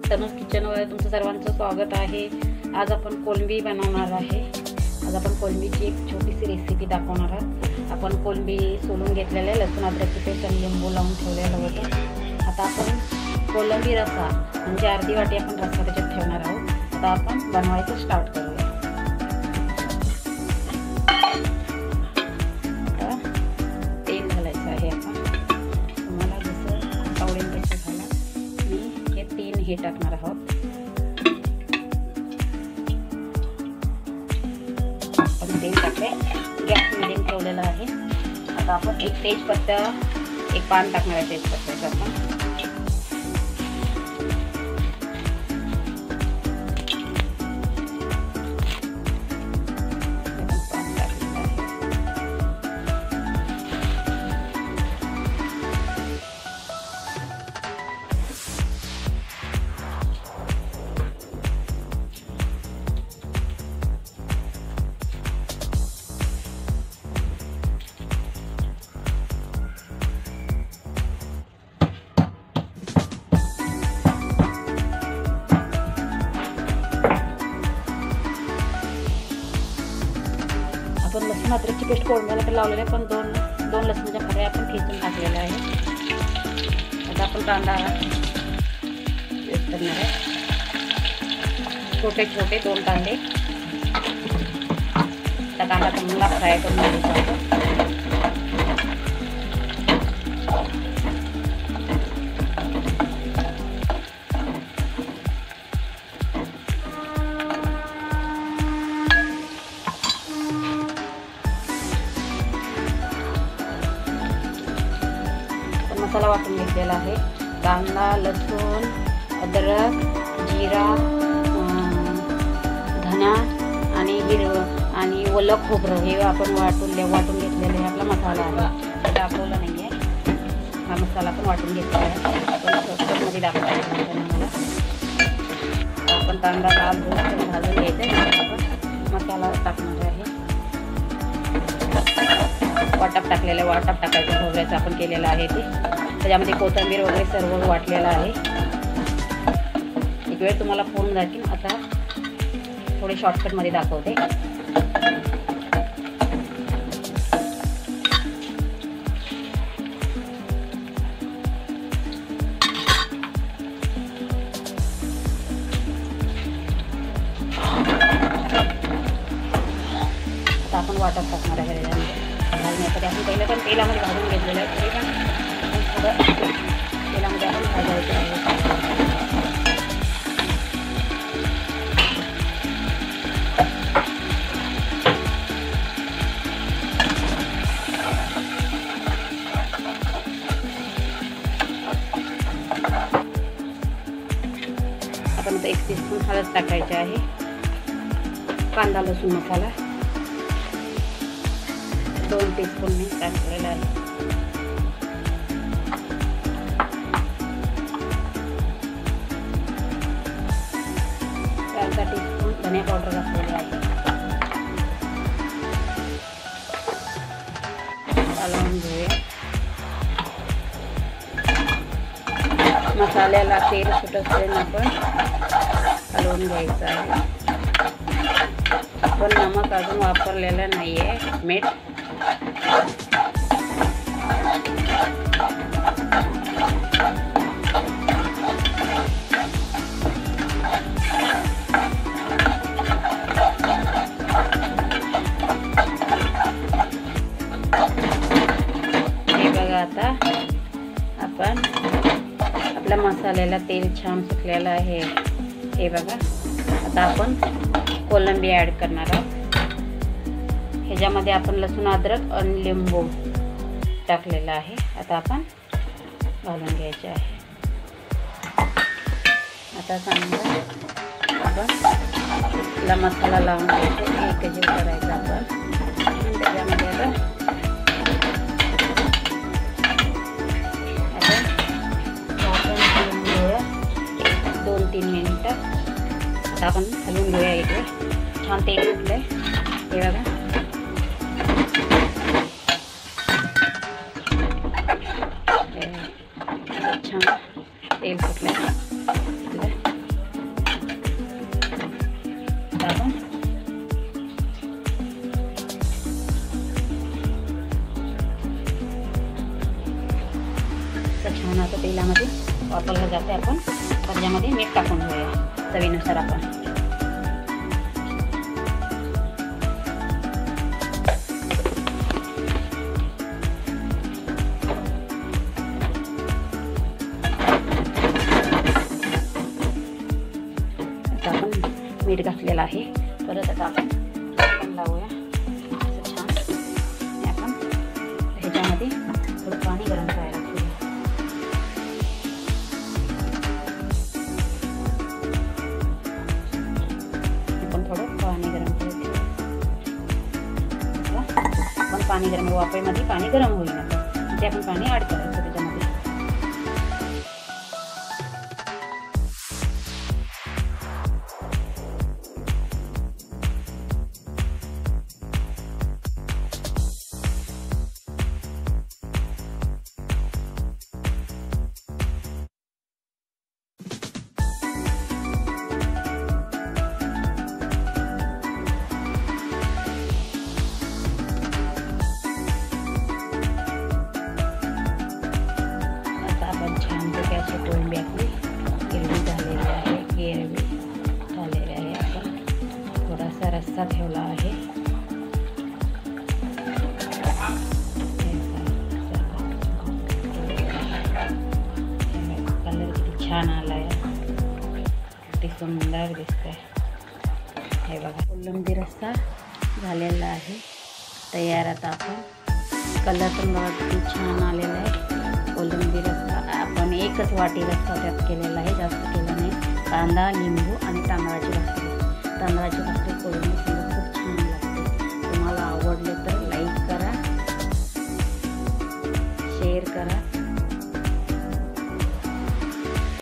तनुज किचनवर तुमचं सर्वांचं स्वागत आहे। आज आपण कोलंबी बनवणार आहे। आज आपण कोलंबीची एक छोटीशी रेसिपी दाखवणार आहोत। आपण कोलंबी सोलून घेतलेले, लसूण अद्रकची पेस्ट आणि लिंबू लावून ठेवलेलं होतं। आता आपण कोलंबी रस्सा म्हणजे अर्धी वाटी आपण रस्सा त्याच्यात ठेवणार आहोत। आता आपण बनवायचं स्टार्ट करूया। तेल घालायचं आहे आपण, तुम्हाला जसं आवडेल तसं घाला। मी हे 3 हे टाकणार आहोत। आपण तेल टाकले, गॅस मीडियम ठेवलेला आहे। आता आपण एक तेजपत्ता, एक पान टाकणार आहे तेजपत्त्याचं आपण। आपण लसूण अद्रकची पेस्ट कोळंब्याला तर लावलेली आहे, पण दोन लसणाच्या पाकळ्या आपण ठेचून टाकलेल्या आहे। आता आपण कांदा पेस्ट करणार आहे, छोटे छोटे 2 कांदे। आता कांदा चांगला फ्राय करून घ्यायचा आहे। मसाला वाटून घेतलेला आहे। कांदा, लसूण, अद्रक, जिरा, धना आणि हिरवं आणि ओलं खोबरं हे आपण वाटून घेतलेले आपला मसाला आहे। दाखवला नाही आहे, हा मसाला आपण वाटून घेतलेला आहे। आपण मध्ये दाखवायचा मला। आपण कांदा लाल भाजून घ्यायचा, आपण मसाला टाकणार आहे। वाटप टाकलेलं आहे, वाटप टाकायचं खोबऱ्याचं आपण केलेलं आहे ते। त्याच्यामध्ये कोथिंबीर वगैरे सर्व वाटलेलं आहे। एक वेळ तुम्हाला फोन दाखवीन, आता थोडे शॉर्टकटमध्ये दाखवते। आता आपण वाटप टाकणार आहे घालण्यासाठी। आपण पहिलं पण तेलामध्ये भाजून घेतलेलं आहे, तरी पण थोडं तेलामध्ये आपण भाजायचं आहे। आपण आता 1 टीस्पून हळद टाकायची आहे। कांदा लसूण मसाला 2 टीस्पून मी टाकलेला आहे। अर्धा टीस्पून धने पावडर घातलेली आहे। हलवून घेऊया। मसाल्याला तेल सुटपर्यंत आपण हलवून घ्यायचं आहे। आपण नमक अजून वापरलेलं नाही आहे, मीठ। हे बघा, आता आपण आपल्या मसाल्याला तेल छान सुटलेलं आहे। हे बघा, आता आपण कोलंबी ॲड करणार आहोत। ह्याच्यामध्ये आपण लसूण अद्रक आणि लिंबू टाकलेला आहे। आता आपण घालून घ्यायचे आहे। आता चांगला आपण आपला मसाला लावून घ्यायचा, एकजीव करायचा आपण। त्याच्यामध्ये आता आपण हलवून घेऊया 2-3 मिनिटं। आता आपण हलवून घेऊया, इकडे छान तेल सुटलंय। हे बघा, छान तेल सुटलं। आता आपण छान आता तेलामध्ये वापरलं जाते. आपण त्याच्यामध्ये मीठ टाकून घेऊया चवीनुसार. आपण आता आपण मीठ घातलेलं आहे. परत आता आपण लावूया छान. आपण ह्याच्यामध्ये थोडं पाणी गरम करायला पाणी गरम वाफेमध्ये पाणी गरम होईल ना ते आपण पाणी ॲड करायचं त्याच्यामध्ये. कोळंबी आपली गिरवी झालेली आहे. आपण थोडासा रस्सा ठेवला आहे. कलर किती छान आलाय, किती सुंदर दिसतंय. हे बघा कोळंबी रस्सा झालेला आहे तयार. आता आपण कलर पण बघा किती छान आलेला आहे. कोळंबी रस्सा आपण एकच वाटी रस्सा त्यात केलेला आहे, जास्त केला नाही. कांदा, लिंबू आणि तांदळाची भाकरी. तांदळाची भाकरी कोळंबी संग खूप छान लागते. तुम्हाला आवडले तर लाईक करा, शेअर करा.